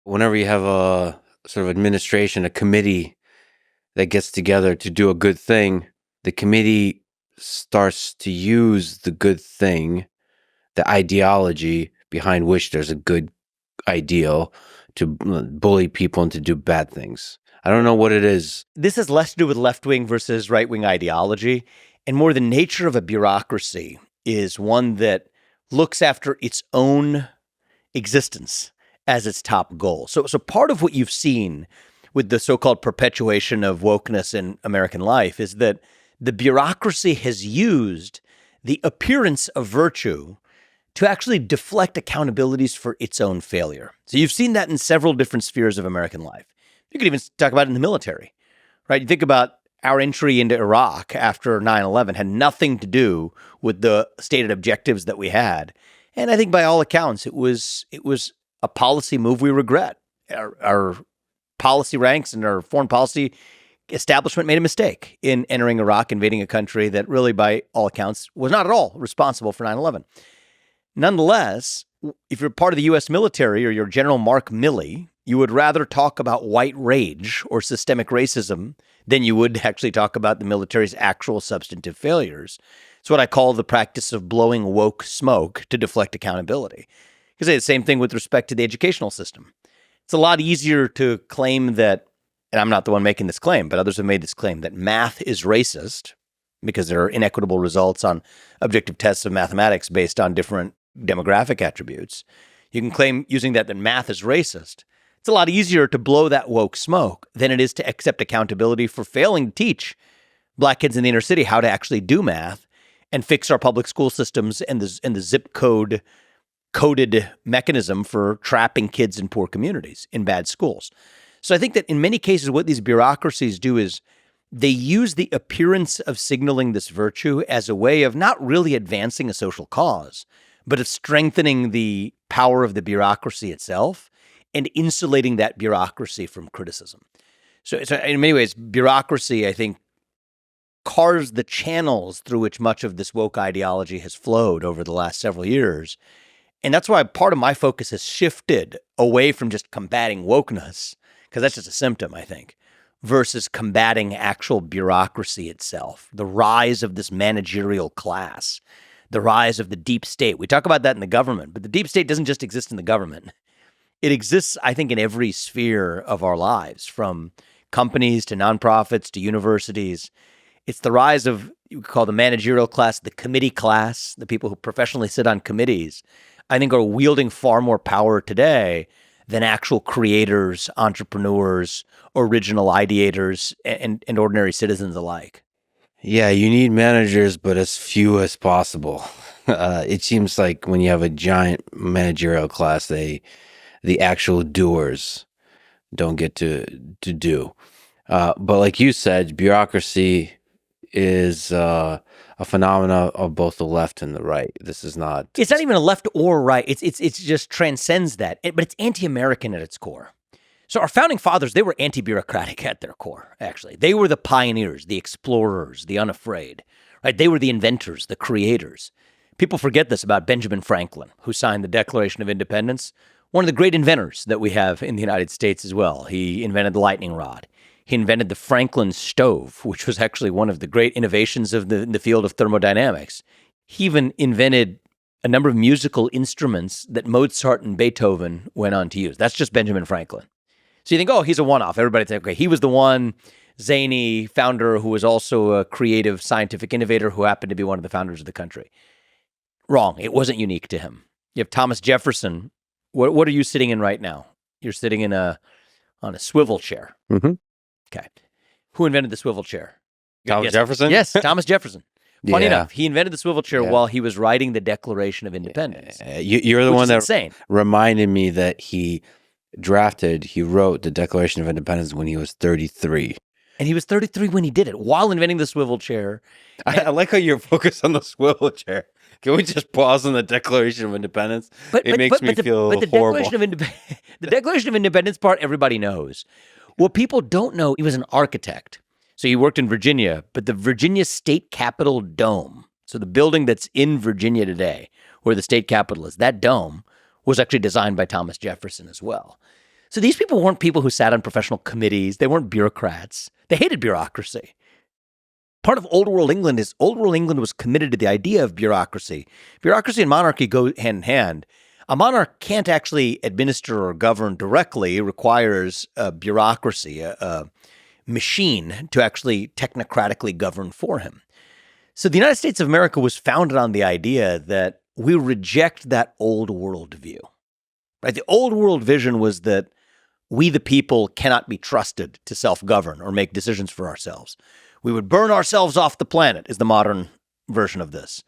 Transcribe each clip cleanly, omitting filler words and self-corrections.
Whenever you have a sort of administration, a committee that gets together to do a good thing, the committee starts to use the good thing, the ideology behind which there's a good ideal, to bully people and to do bad things. I don't know what it is. This has less to do with left-wing versus right-wing ideology, and more the nature of a bureaucracy is one that looks after its own existence as its top goal. So part of what you've seen with the so-called perpetuation of wokeness in American life is that the bureaucracy has used the appearance of virtue to actually deflect accountabilities for its own failure. So you've seen that in several different spheres of American life. You could even talk about it in the military, right? You think about our entry into Iraq after 9/11 had nothing to do with the stated objectives that we had. And I think by all accounts, it was a policy move we regret. Our policy ranks and our foreign policy establishment made a mistake in entering Iraq, invading a country that really, by all accounts, was not at all responsible for 9/11. Nonetheless, if you're part of the U.S. military or you're General Mark Milley, you would rather talk about white rage or systemic racism than you would actually talk about the military's actual substantive failures. It's what I call the practice of blowing woke smoke to deflect accountability. You can say the same thing with respect to the educational system. It's a lot easier to claim that, and I'm not the one making this claim, but others have made this claim, that math is racist because there are inequitable results on objective tests of mathematics based on different demographic attributes. You can claim using that math is racist. It's a lot easier to blow that woke smoke than it is to accept accountability for failing to teach Black kids in the inner city how to actually do math and fix our public school systems and the zip code coded mechanism for trapping kids in poor communities in bad schools. So I think that in many cases, what these bureaucracies do is they use the appearance of signaling this virtue as a way of not really advancing a social cause, but of strengthening the power of the bureaucracy itself and insulating that bureaucracy from criticism. So in many ways, bureaucracy, I think, carves the channels through which much of this woke ideology has flowed over the last several years. And that's why part of my focus has shifted away from just combating wokeness, because that's just a symptom, I think, versus combating actual bureaucracy itself, the rise of this managerial class, the rise of the deep state. We talk about that in the government, but the deep state doesn't just exist in the government. It exists, I think, in every sphere of our lives, from companies to nonprofits to universities. It's the rise of, you could call the managerial class, the committee class, the people who professionally sit on committees, I think are wielding far more power today than actual creators, entrepreneurs, original ideators, and ordinary citizens alike. Yeah, you need managers, but as few as possible. It seems like when you have a giant managerial class, the actual doers don't get to do. But like you said, bureaucracy is a phenomena of both the left and the right. This is not. It's not even a left or right. It's just transcends that. But it's anti-American at its core. So our founding fathers, they were anti-bureaucratic at their core, actually. They were the pioneers, the explorers, the unafraid, right? They were the inventors, the creators. People forget this about Benjamin Franklin, who signed the Declaration of Independence, one of the great inventors that we have in the United States as well. He invented the lightning rod. He invented the Franklin stove, which was actually one of the great innovations of in the field of thermodynamics. He even invented a number of musical instruments that Mozart and Beethoven went on to use. That's just Benjamin Franklin. So you think, oh, he's a one-off. Everybody thinks, okay, he was the one zany founder who was also a creative scientific innovator who happened to be one of the founders of the country. Wrong. It wasn't unique to him. You have Thomas Jefferson. What are you sitting in right now? You're sitting on a swivel chair. Mm-hmm. Okay. Who invented the swivel chair? Thomas Jefferson? Yes, Thomas Jefferson. Funny Yeah. enough, he invented the swivel chair while he was writing the Declaration of Independence. You're the one that insane. Reminded me that he wrote the Declaration of Independence when he was 33. And he was 33 when he did it, while inventing the swivel chair. I like how you're focused on the swivel chair. Can we just pause on the Declaration of Independence? It makes me feel horrible. The Declaration of Independence part, everybody knows. What people don't know, he was an architect. So he worked in Virginia, but the Virginia State Capitol Dome, so the building that's in Virginia today, where the state capitol is, that dome was actually designed by Thomas Jefferson as well. So these people weren't people who sat on professional committees. They weren't bureaucrats. They hated bureaucracy. Part of Old World England is Old World England was committed to the idea of bureaucracy. Bureaucracy and monarchy go hand in hand. A monarch can't actually administer or govern directly. It requires a bureaucracy, a machine to actually technocratically govern for him. So the United States of America was founded on the idea that we reject that old world view. Right? The old world vision was that we, the people, cannot be trusted to self-govern or make decisions for ourselves. We would burn ourselves off the planet is the modern version of this,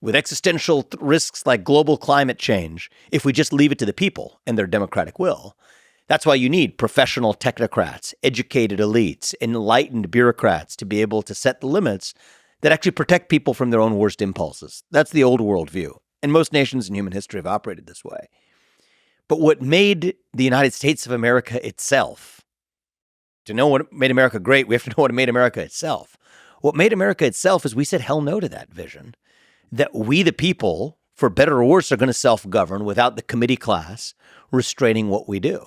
with existential risks like global climate change if we just leave it to the people and their democratic will. That's why you need professional technocrats, educated elites, enlightened bureaucrats to be able to set the limits that actually protect people from their own worst impulses. That's the old world view. And most nations in human history have operated this way. But what made the United States of America itself, to know what made America great, we have to know what made America itself. What made America itself is we said hell no to that vision, that we, the people, for better or worse, are going to self-govern without the committee class restraining what we do.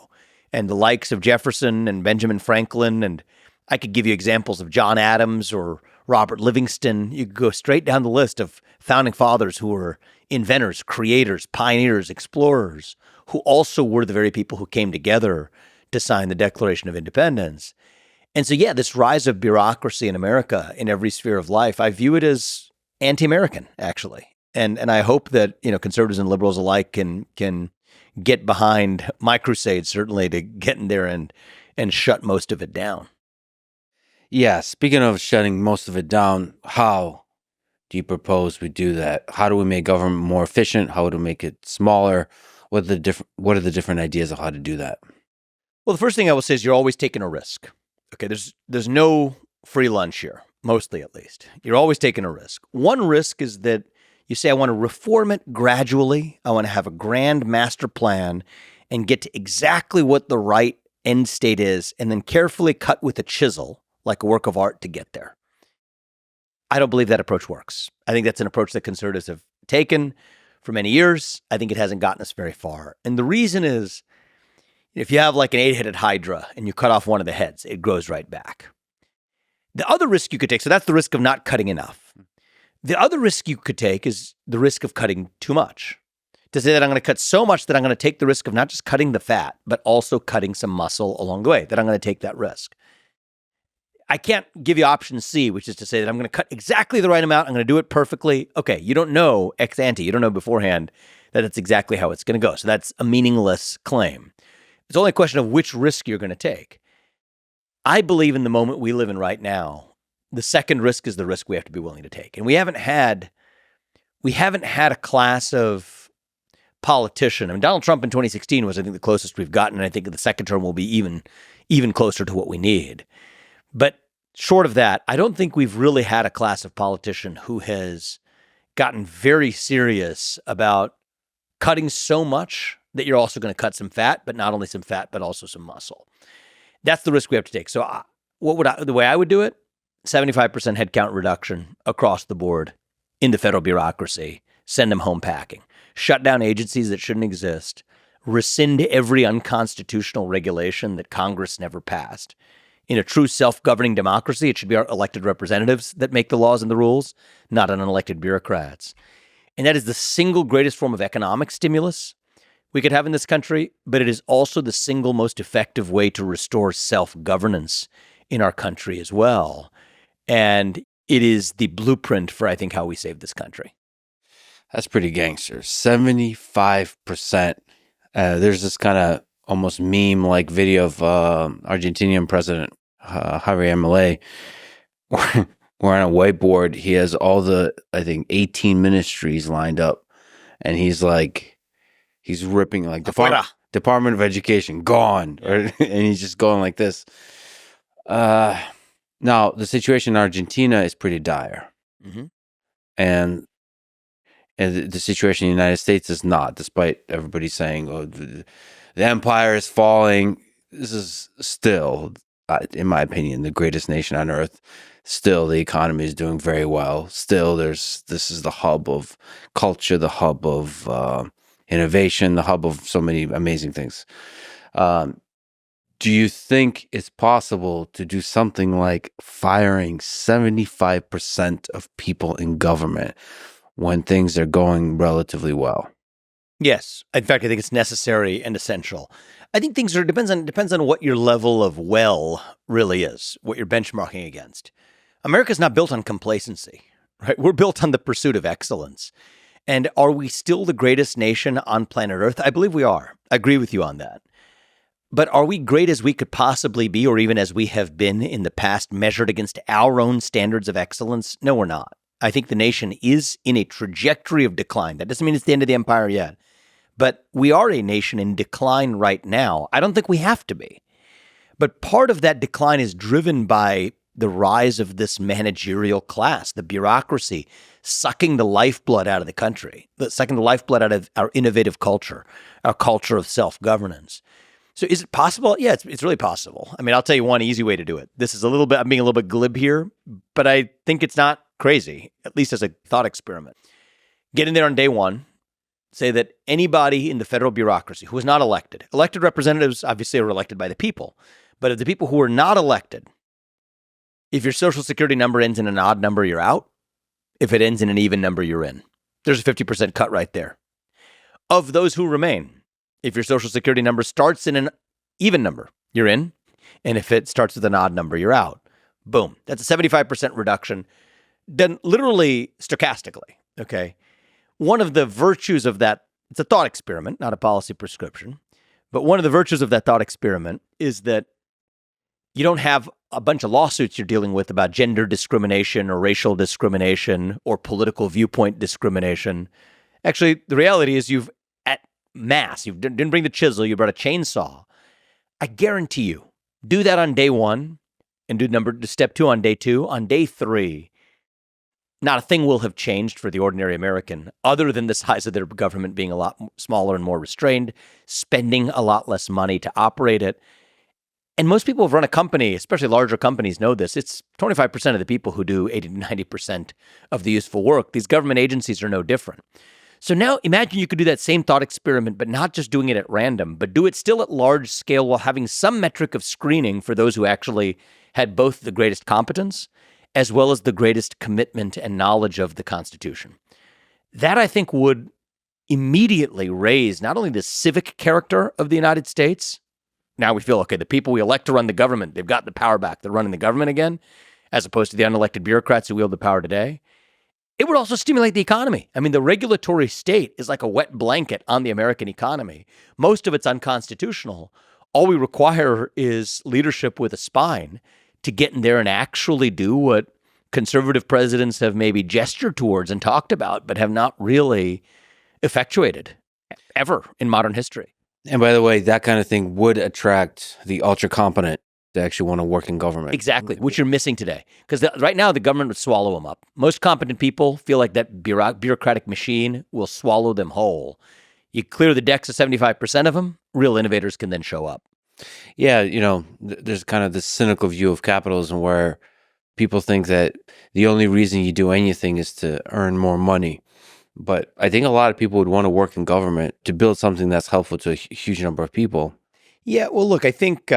And the likes of Jefferson and Benjamin Franklin, and I could give you examples of John Adams or Robert Livingston. You could go straight down the list of founding fathers who were inventors, creators, pioneers, explorers, who also were the very people who came together to sign the Declaration of Independence. And so, yeah, this rise of bureaucracy in America in every sphere of life, I view it as anti-American, actually. And I hope that, conservatives and liberals alike can get behind my crusade, certainly, to get in there and shut most of it down. Yeah, speaking of shutting most of it down, how do you propose we do that? How do we make government more efficient? How do we make it smaller? What are the different ideas of how to do that? Well, the first thing I will say is you're always taking a risk. Okay, there's no free lunch here, mostly at least. You're always taking a risk. One risk is that you say, I want to reform it gradually. I want to have a grand master plan and get to exactly what the right end state is, and then carefully cut with a chisel, like a work of art, to get there. I don't believe that approach works. I think that's an approach that conservatives have taken for many years. I think it hasn't gotten us very far. And the reason is, if you have like an 8-headed hydra and you cut off one of the heads, it grows right back. The other risk you could take, so that's the risk of not cutting enough. The other risk you could take is the risk of cutting too much. To say that I'm going to cut so much that I'm going to take the risk of not just cutting the fat, but also cutting some muscle along the way, that I'm going to take that risk. I can't give you option C, which is to say that I'm going to cut exactly the right amount. I'm going to do it perfectly. Okay, you don't know ex ante. You don't know beforehand that that's exactly how it's going to go. So that's a meaningless claim. It's only a question of which risk you're going to take. I believe in the moment we live in right now, the second risk is the risk we have to be willing to take. And we haven't had a class of politician. I mean, Donald Trump in 2016 was, I think, the closest we've gotten. And I think the second term will be even closer to what we need. But short of that, I don't think we've really had a class of politician who has gotten very serious about cutting so much that you're also going to cut some fat, but not only some fat, but also some muscle. That's the risk we have to take. So the way I would do it, 75% headcount reduction across the board in the federal bureaucracy, send them home packing, shut down agencies that shouldn't exist, rescind every unconstitutional regulation that Congress never passed. In a true self-governing democracy, it should be our elected representatives that make the laws and the rules, not unelected bureaucrats. And that is the single greatest form of economic stimulus we could have in this country, but it is also the single most effective way to restore self-governance in our country as well. And it is the blueprint for, I think, how we save this country. That's pretty gangster. 75%. There's this kind of almost meme-like video of Argentinian President Javier Milei, where on a whiteboard, he has all the, I think, 18 ministries lined up. And he's ripping like Department of Education, gone. And he's just going like this. Now, the situation in Argentina is pretty dire. Mm-hmm. And the situation in the United States is not, despite everybody saying, oh, the empire is falling. This is still, in my opinion, the greatest nation on earth. Still, the economy is doing very well. Still, this is the hub of culture, the hub of innovation, the hub of so many amazing things. Do you think it's possible to do something like firing 75% of people in government when things are going relatively well? Yes. In fact, I think it's necessary and essential. I think depends on what your level of well really is, what you're benchmarking against. America's not built on complacency, right? We're built on the pursuit of excellence. And are we still the greatest nation on planet Earth? I believe we are. I agree with you on that. But are we great as we could possibly be, or even as we have been in the past, measured against our own standards of excellence? No, we're not. I think the nation is in a trajectory of decline. That doesn't mean it's the end of the empire yet. But we are a nation in decline right now. I don't think we have to be. But part of that decline is driven by the rise of this managerial class, the bureaucracy, sucking the lifeblood out of the country, sucking the lifeblood out of our innovative culture, our culture of self-governance. So is it possible? Yeah, it's really possible. I mean, I'll tell you one easy way to do it. This is I'm being a little bit glib here, but I think it's not crazy, at least as a thought experiment. Get in there on day one. Say that anybody in the federal bureaucracy who is not elected representatives obviously are elected by the people, but of the people who are not elected, if your social security number ends in an odd number, you're out. If it ends in an even number, you're in. There's a 50% cut right there. Of those who remain, if your social security number starts in an even number, you're in. And if it starts with an odd number, you're out. Boom. That's a 75% reduction, done literally stochastically, okay? One of the virtues of that, it's a thought experiment, not a policy prescription, but one of the virtues of that thought experiment is that you don't have a bunch of lawsuits you're dealing with about gender discrimination or racial discrimination or political viewpoint discrimination. Actually, the reality is you didn't bring the chisel, you brought a chainsaw. I guarantee you, do that on day one and do step two on day two. On day three, not a thing will have changed for the ordinary American other than the size of their government being a lot smaller and more restrained, spending a lot less money to operate it. And most people who run a company, especially larger companies, know this. It's 25% of the people who do 80 to 90% of the useful work. These government agencies are no different. So now imagine you could do that same thought experiment, but not just doing it at random, but do it still at large scale while having some metric of screening for those who actually had both the greatest competence as well as the greatest commitment and knowledge of the Constitution. That, I think, would immediately raise not only the civic character of the United States. Now we feel, okay, the people we elect to run the government, they've got the power back. They're running the government again, as opposed to the unelected bureaucrats who wield the power today. It would also stimulate the economy. I mean, the regulatory state is like a wet blanket on the American economy. Most of it's unconstitutional. All we require is leadership with a spine to get in there and actually do what conservative presidents have maybe gestured towards and talked about, but have not really effectuated ever in modern history. And by the way, that kind of thing would attract the ultra competent to actually want to work in government. Exactly, which you're missing today. Because right now, the government would swallow them up. Most competent people feel like that bureaucratic machine will swallow them whole. You clear the decks of 75% of them, real innovators can then show up. Yeah, there's kind of this cynical view of capitalism where people think that the only reason you do anything is to earn more money. But I think a lot of people would want to work in government to build something that's helpful to a huge number of people. Yeah, well, look, I think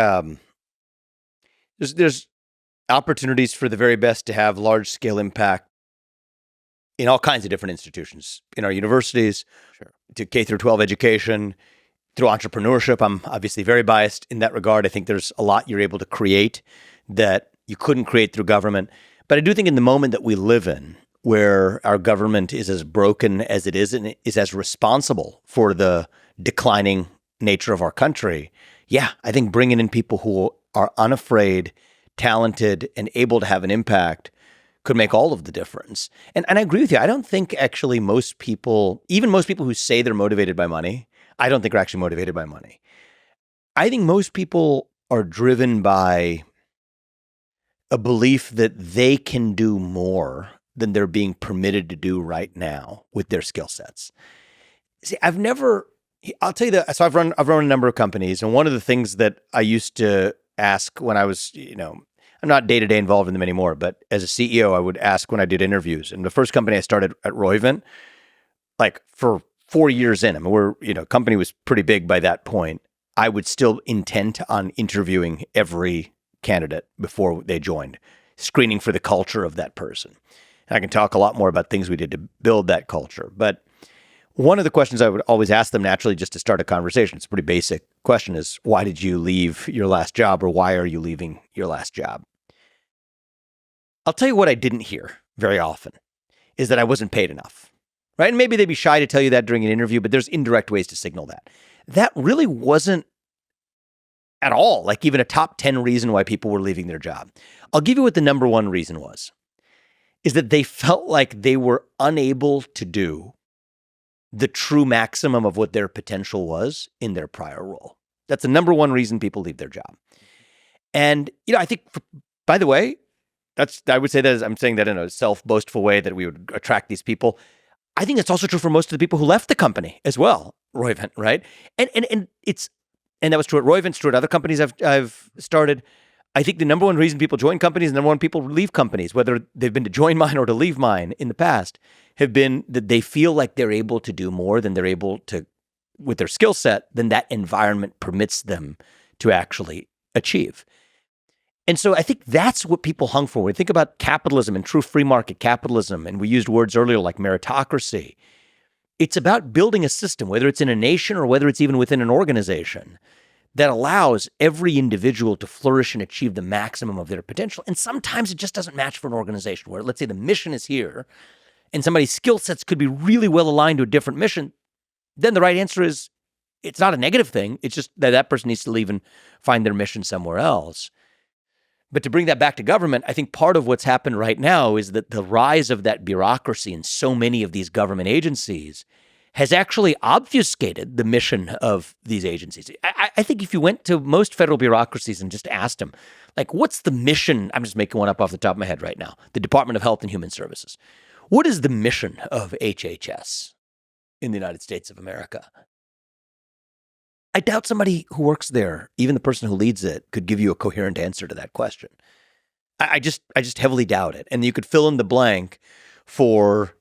there's opportunities for the very best to have large-scale impact in all kinds of different institutions, in our universities, Sure. to K through 12 education, through entrepreneurship. I'm obviously very biased in that regard. I think there's a lot you're able to create that you couldn't create through government. But I do think in the moment that we live in, where our government is as broken as it is and is as responsible for the declining nature of our country, yeah, I think bringing in people who are unafraid, talented, and able to have an impact could make all of the difference. And I agree with you. I don't think actually most people, even most people who say they're motivated by money, I don't think are actually motivated by money. I think most people are driven by a belief that they can do more than they're being permitted to do right now with their skill sets. See, I'll tell you that. So I've run a number of companies, and one of the things that I used to ask when I was, I'm not day-to-day involved in them anymore, but as a CEO, I would ask when I did interviews. And the first company I started at Roivant, like for 4 years in, I mean, company was pretty big by that point. I would still intend on interviewing every candidate before they joined, screening for the culture of that person. And I can talk a lot more about things we did to build that culture. But one of the questions I would always ask them naturally just to start a conversation, it's a pretty basic question, is why did you leave your last job, or why are you leaving your last job? I'll tell you what I didn't hear very often is that I wasn't paid enough, right? And maybe they'd be shy to tell you that during an interview, but there's indirect ways to signal that. That really wasn't at all like even a top 10 reason why people were leaving their job. I'll give you what the number one reason was, is that they felt like they were unable to do the true maximum of what their potential was in their prior role. That's the number one reason people leave their job. And, I think, by the way, I would say that I'm saying that in a self-boastful way that we would attract these people. I think that's also true for most of the people who left the company as well, Roivant, right? And that was true at Roivant, it's true at other companies I've started. I think the number one reason people join companies, and the number one people leave companies, whether they've been to join mine or to leave mine in the past, have been that they feel like they're able to do more than they're able to with their skill set than that environment permits them to actually achieve. And so I think that's what people hung for. When we think about capitalism and true free market capitalism, and we used words earlier like meritocracy, it's about building a system, whether it's in a nation or whether it's even within an organization, that allows every individual to flourish and achieve the maximum of their potential. And sometimes it just doesn't match for an organization where, let's say, the mission is here and somebody's skill sets could be really well aligned to a different mission. Then the right answer is it's not a negative thing. It's just that person needs to leave and find their mission somewhere else. But to bring that back to government, I think part of what's happened right now is that the rise of that bureaucracy in so many of these government agencies has actually obfuscated the mission of these agencies. I think if you went to most federal bureaucracies and just asked them, like, what's the mission? I'm just making one up off the top of my head right now. The Department of Health and Human Services. What is the mission of HHS in the United States of America? I doubt somebody who works there, even the person who leads it, could give you a coherent answer to that question. I just heavily doubt it. And you could fill in the blank for,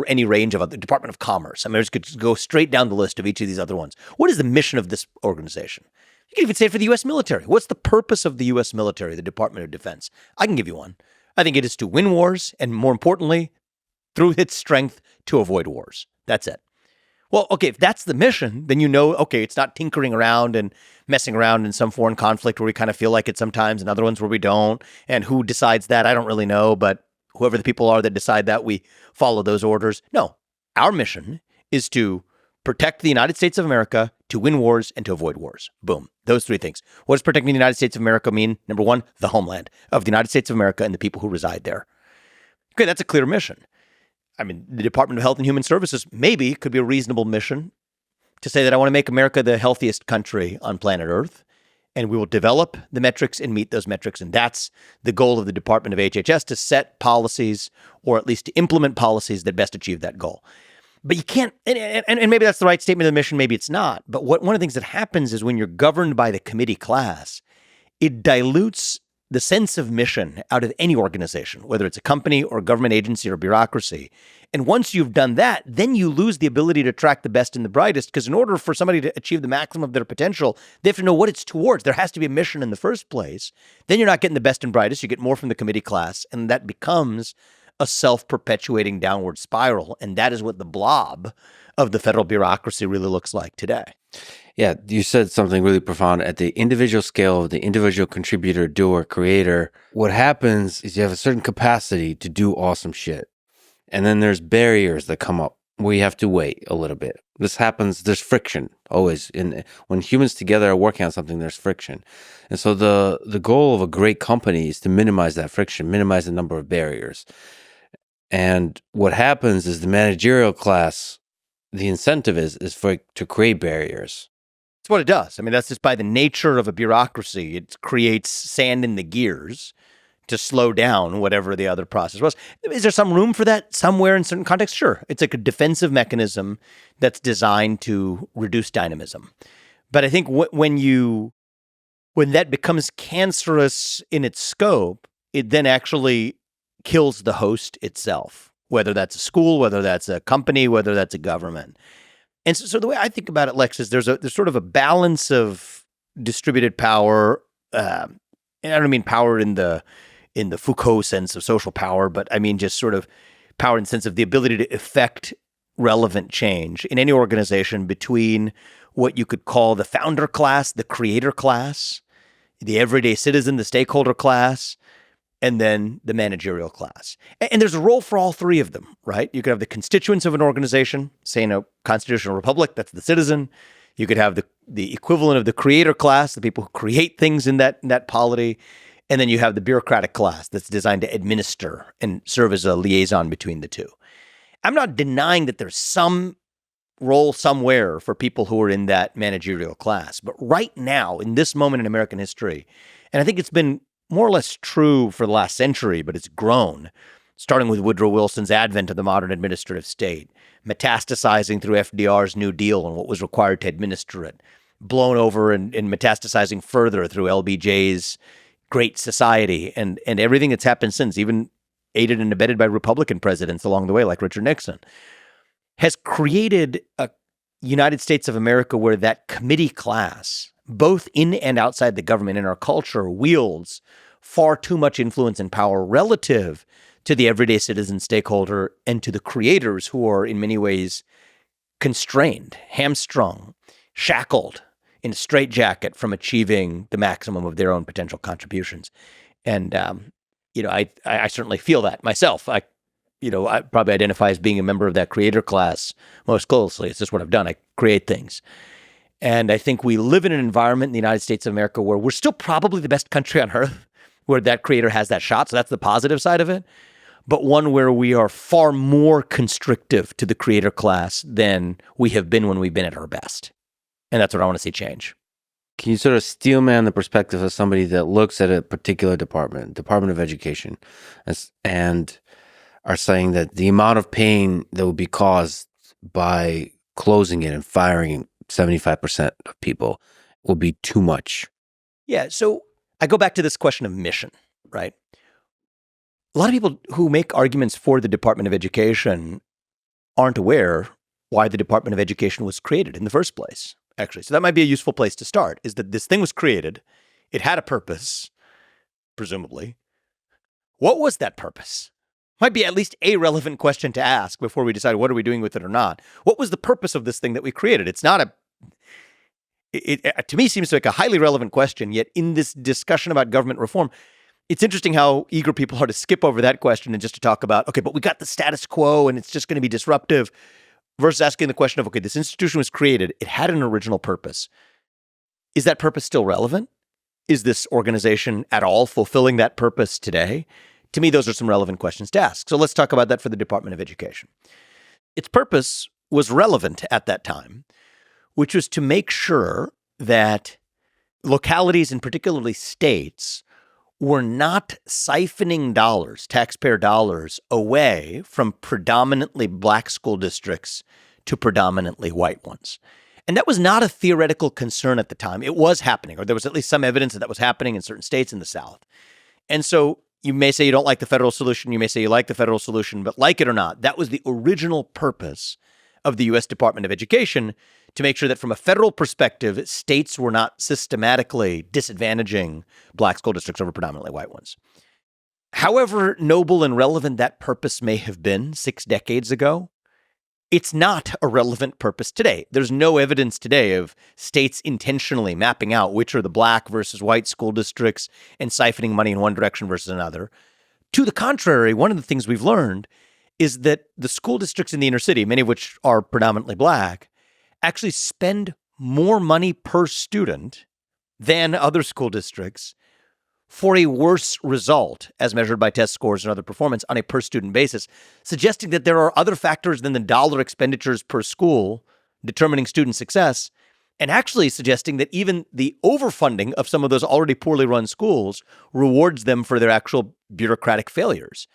any range of other Department of Commerce. I mean, I just could go straight down the list of each of these other ones. What is the mission of this organization? You can even say it for the U.S. military. What's the purpose of the U.S. military, the Department of Defense? I can give you one. I think it is to win wars, and more importantly, through its strength, to avoid wars. That's it. Well, okay, if that's the mission, then okay, it's not tinkering around and messing around in some foreign conflict where we kind of feel like it sometimes and other ones where we don't. And who decides that? I don't really know, but whoever the people are that decide that, we follow those orders. No, our mission is to protect the United States of America, to win wars, and to avoid wars. Boom. Those three things. What does protecting the United States of America mean? Number one, the homeland of the United States of America and the people who reside there. Okay, that's a clear mission. I mean, the Department of Health and Human Services maybe could be a reasonable mission to say that I want to make America the healthiest country on planet Earth, and we will develop the metrics and meet those metrics. And that's the goal of the Department of HHS, to set policies, or at least to implement policies that best achieve that goal. But you can't, and maybe that's the right statement of the mission, maybe it's not. But one of the things that happens is when you're governed by the committee class, it dilutes the sense of mission out of any organization, whether it's a company or a government agency or bureaucracy. And once you've done that, then you lose the ability to attract the best and the brightest, because in order for somebody to achieve the maximum of their potential, they have to know what it's towards. There has to be a mission in the first place. Then you're not getting the best and brightest. You get more from the committee class, and that becomes a self-perpetuating downward spiral. And that is what the blob of the federal bureaucracy really looks like today. Yeah, you said something really profound. At the individual scale of the individual contributor, doer, creator, what happens is you have a certain capacity to do awesome shit. And then there's barriers that come up where you have to wait a little bit. This happens, there's friction always. When humans together are working on something, there's friction. And so the goal of a great company is to minimize that friction, minimize the number of barriers. And what happens is the managerial class, the incentive is to create barriers. That's what it does. I mean, that's just by the nature of a bureaucracy. It creates sand in the gears to slow down whatever the other process was. Is there some room for that somewhere in certain contexts? Sure. It's like a defensive mechanism that's designed to reduce dynamism. But I think when that becomes cancerous in its scope, it then actually kills the host itself, whether that's a school, whether that's a company, whether that's a government. And so the way I think about it, Lex, is there's sort of a balance of distributed power. And I don't mean power in the Foucault sense of social power, but I mean just sort of power in the sense of the ability to effect relevant change in any organization between what you could call the founder class, the creator class, the everyday citizen, the stakeholder class, and then the managerial class. And there's a role for all three of them, right? You could have the constituents of an organization, say in a constitutional republic, that's the citizen. You could have the equivalent of the creator class, the people who create things in that polity. And then you have the bureaucratic class that's designed to administer and serve as a liaison between the two. I'm not denying that there's some role somewhere for people who are in that managerial class. But right now, in this moment in American history, and I think it's been more or less true for the last century, but it's grown, starting with Woodrow Wilson's advent of the modern administrative state, metastasizing through FDR's New Deal and what was required to administer it, blown over and metastasizing further through LBJ's Great Society and everything that's happened since, even aided and abetted by Republican presidents along the way, like Richard Nixon, has created a United States of America where that committee class, both in and outside the government in our culture, wields far too much influence and power relative to the everyday citizen stakeholder and to the creators who are in many ways constrained, hamstrung, shackled in a straitjacket from achieving the maximum of their own potential contributions. And, I certainly feel that myself. I probably identify as being a member of that creator class most closely. It's just what I've done. I create things. And I think we live in an environment in the United States of America where we're still probably the best country on earth, where that creator has that shot. So that's the positive side of it. But one where we are far more constrictive to the creator class than we have been when we've been at our best. And that's what I want to see change. Can you sort of steelman the perspective of somebody that looks at a particular Department of Education, and are saying that the amount of pain that would be caused by closing it and firing 75% of people will be too much? Yeah. So I go back to this question of mission, right? A lot of people who make arguments for the Department of Education aren't aware why the Department of Education was created in the first place, actually. So that might be a useful place to start, is that this thing was created. It had a purpose, presumably. What was that purpose? Might be at least a relevant question to ask before we decide what are we doing with it or not. What was the purpose of this thing that we created? It's not it to me seems like a highly relevant question, yet in this discussion about government reform, it's interesting how eager people are to skip over that question and just to talk about, okay, but we got the status quo and it's just going to be disruptive, versus asking the question of, okay, this institution was created. It had an original purpose. Is that purpose still relevant? Is this organization at all fulfilling that purpose today? To me, those are some relevant questions to ask. So let's talk about that for the Department of Education. Its purpose was relevant at that time, which was to make sure that localities, and particularly states, were not siphoning dollars, taxpayer dollars, away from predominantly black school districts to predominantly white ones. And that was not a theoretical concern at the time. It was happening, or there was at least some evidence that that was happening in certain states in the South. And so you may say you don't like the federal solution. You may say you like the federal solution, but like it or not, that was the original purpose of the U.S. Department of Education, to make sure that from a federal perspective, states were not systematically disadvantaging black school districts over predominantly white ones. However noble and relevant that purpose may have been 6 decades ago, it's not a relevant purpose today. There's no evidence today of states intentionally mapping out which are the black versus white school districts and siphoning money in one direction versus another. To the contrary, one of the things we've learned is that the school districts in the inner city, many of which are predominantly black, actually spend more money per student than other school districts for a worse result as measured by test scores and other performance on a per student basis, suggesting that there are other factors than the dollar expenditures per school determining student success, and actually suggesting that even the overfunding of some of those already poorly run schools rewards them for their actual bureaucratic failures.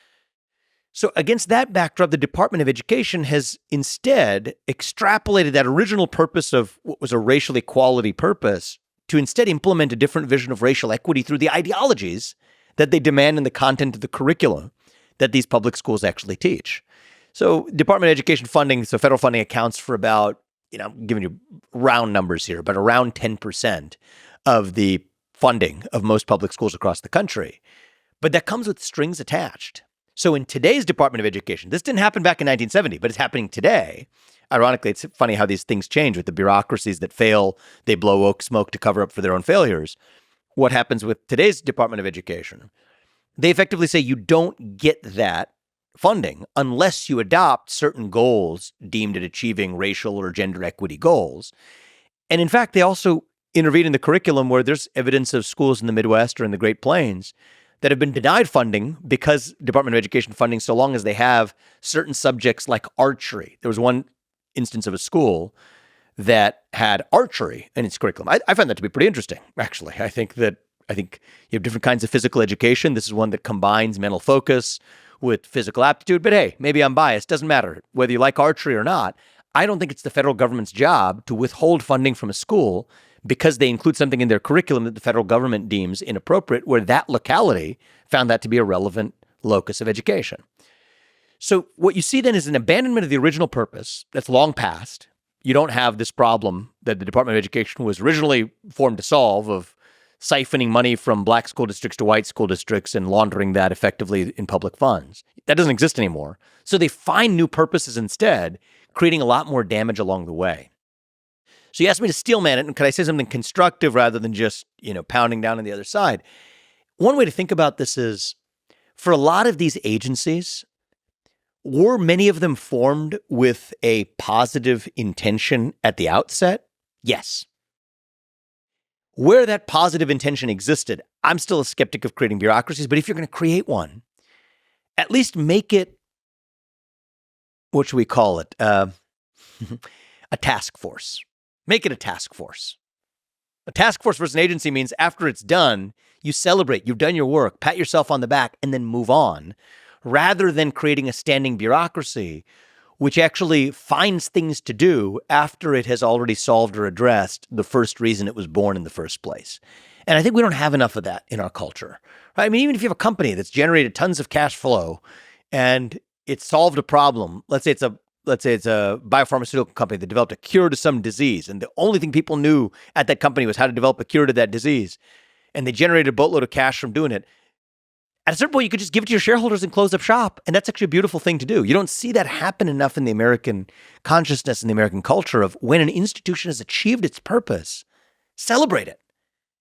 So against that backdrop, the Department of Education has instead extrapolated that original purpose of what was a racial equality purpose to instead implement a different vision of racial equity through the ideologies that they demand in the content of the curricula that these public schools actually teach. So Department of Education funding, so federal funding accounts for about, I'm giving you round numbers here, but around 10% of the funding of most public schools across the country. But that comes with strings attached. So in today's Department of Education, this didn't happen back in 1970, but it's happening today. Ironically, it's funny how these things change with the bureaucracies that fail. They blow woke smoke to cover up for their own failures. What happens with today's Department of Education? They effectively say you don't get that funding unless you adopt certain goals deemed at achieving racial or gender equity goals. And in fact, they also intervene in the curriculum where there's evidence of schools in the Midwest or in the Great Plains that have been denied funding because Department of Education funding, so long as they have certain subjects like archery. There was one instance of a school that had archery in its curriculum. I find that to be pretty interesting, actually. I think you have different kinds of physical education. This is one that combines mental focus with physical aptitude. But hey, maybe I'm biased. Doesn't matter whether you like archery or not. I don't think it's the federal government's job to withhold funding from a school because they include something in their curriculum that the federal government deems inappropriate, where that locality found that to be a relevant locus of education. So what you see then is an abandonment of the original purpose that's long past. You don't have this problem that the Department of Education was originally formed to solve of siphoning money from black school districts to white school districts and laundering that effectively in public funds. That doesn't exist anymore. So they find new purposes instead, creating a lot more damage along the way. So you asked me to steelman it, and could I say something constructive rather than just, pounding down on the other side? One way to think about this is, for a lot of these agencies, were many of them formed with a positive intention at the outset? Yes. Where that positive intention existed, I'm still a skeptic of creating bureaucracies, but if you're going to create one, at least make it, what should we call it? A task force. Make it a task force. A task force versus an agency means after it's done, you celebrate, you've done your work, pat yourself on the back, and then move on, rather than creating a standing bureaucracy, which actually finds things to do after it has already solved or addressed the first reason it was born in the first place. And I think we don't have enough of that in our culture. Right? I mean, even if you have a company that's generated tons of cash flow and it's solved a problem, let's say it's a biopharmaceutical company that developed a cure to some disease, and the only thing people knew at that company was how to develop a cure to that disease, and they generated a boatload of cash from doing it. At a certain point, you could just give it to your shareholders and close up shop, and that's actually a beautiful thing to do. You don't see that happen enough in the American consciousness and the American culture of when an institution has achieved its purpose, celebrate it,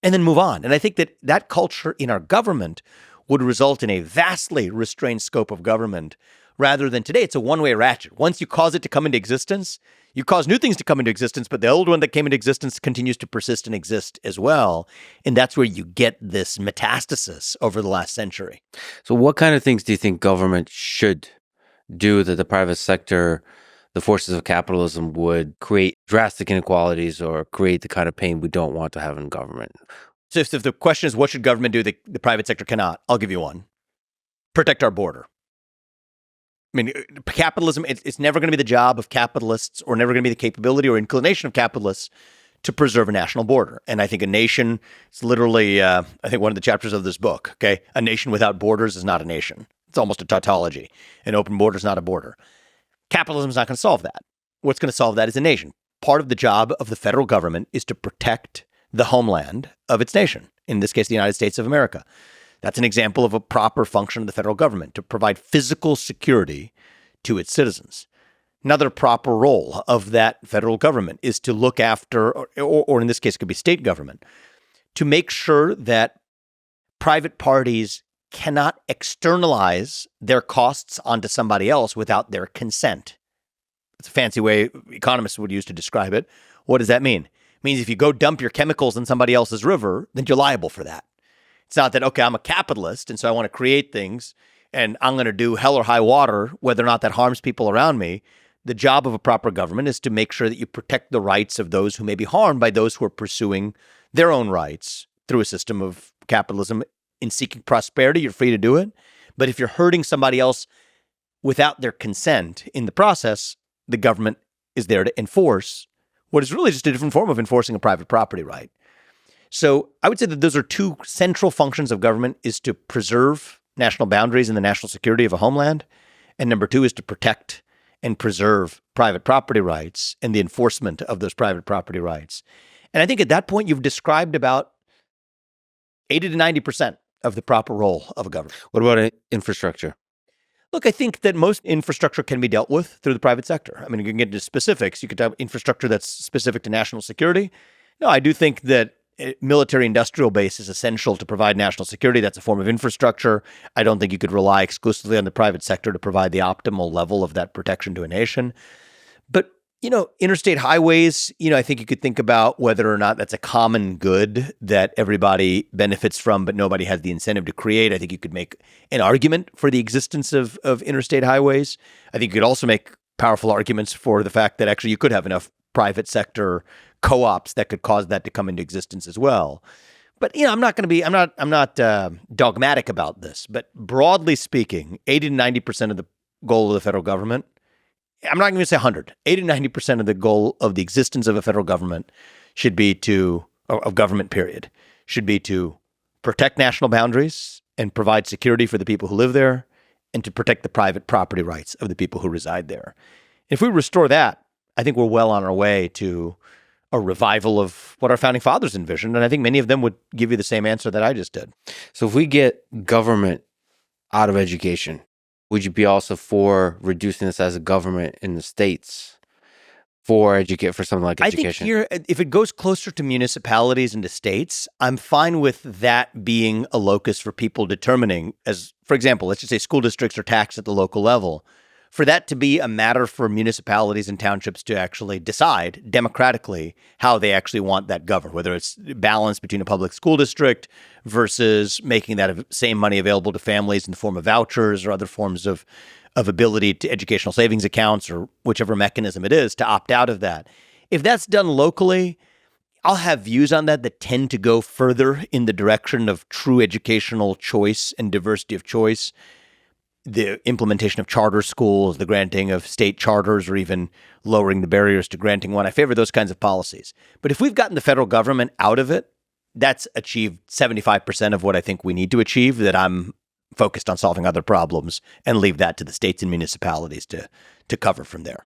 and then move on. And I think that culture in our government would result in a vastly restrained scope of government, rather than today, it's a one-way ratchet. Once you cause it to come into existence, you cause new things to come into existence, but the old one that came into existence continues to persist and exist as well. And that's where you get this metastasis over the last century. So what kind of things do you think government should do that the private sector, the forces of capitalism, would create drastic inequalities or create the kind of pain we don't want to have in government? So if the question is what should government do that the private sector cannot, I'll give you one. Protect our border. I mean, capitalism, it's never going to be the job of capitalists or never going to be the capability or inclination of capitalists to preserve a national border. And I think a nation, it's literally, I think one of the chapters of this book, okay? A nation without borders is not a nation. It's almost a tautology. An open border is not a border. Capitalism is not going to solve that. What's going to solve that is a nation. Part of the job of the federal government is to protect the homeland of its nation, in this case, the United States of America. That's an example of a proper function of the federal government, to provide physical security to its citizens. Another proper role of that federal government is to look after, or in this case, it could be state government, to make sure that private parties cannot externalize their costs onto somebody else without their consent. It's a fancy way economists would use to describe it. What does that mean? It means if you go dump your chemicals in somebody else's river, then you're liable for that. It's not that, okay, I'm a capitalist, and so I want to create things, and I'm going to do hell or high water, whether or not that harms people around me. The job of a proper government is to make sure that you protect the rights of those who may be harmed by those who are pursuing their own rights through a system of capitalism. In seeking prosperity, you're free to do it. But if you're hurting somebody else without their consent in the process, the government is there to enforce what is really just a different form of enforcing a private property right. So I would say that those are two central functions of government, is to preserve national boundaries and the national security of a homeland. And number two is to protect and preserve private property rights and the enforcement of those private property rights. And I think at that point, you've described about 80 to 90% of the proper role of a government. What about infrastructure? Look, I think that most infrastructure can be dealt with through the private sector. I mean, you can get into specifics. You could have infrastructure that's specific to national security. No, I do think that military industrial base is essential to provide national security. That's a form of infrastructure. I don't think you could rely exclusively on the private sector to provide the optimal level of that protection to a nation. But, interstate highways, I think you could think about whether or not that's a common good that everybody benefits from, but nobody has the incentive to create. I think you could make an argument for the existence of interstate highways. I think you could also make powerful arguments for the fact that actually you could have enough private sector co-ops that could cause that to come into existence as well. But, I'm not dogmatic about this, but broadly speaking, 80 to 90% of the goal of the federal government, I'm not going to say 100, 80 to 90% of the goal of the existence of a federal government should be of government period, should be to protect national boundaries and provide security for the people who live there and to protect the private property rights of the people who reside there. If we restore that, I think we're well on our way to a revival of what our founding fathers envisioned. And I think many of them would give you the same answer that I just did. So if we get government out of education, would you be also for reducing this as a government in the states for something like education? I think if it goes closer to municipalities and to states, I'm fine with that being a locus for people determining, as, for example, let's just say school districts are taxed at the local level. For that to be a matter for municipalities and townships to actually decide democratically how they actually want that governed, whether it's balance between a public school district versus making that same money available to families in the form of vouchers or other forms of ability to educational savings accounts or whichever mechanism it is to opt out of that. If that's done locally, I'll have views on that tend to go further in the direction of true educational choice and diversity of choice. The implementation of charter schools, the granting of state charters, or even lowering the barriers to granting one. I favor those kinds of policies. But if we've gotten the federal government out of it, that's achieved 75% of what I think we need to achieve, that I'm focused on solving other problems and leave that to the states and municipalities to cover from there.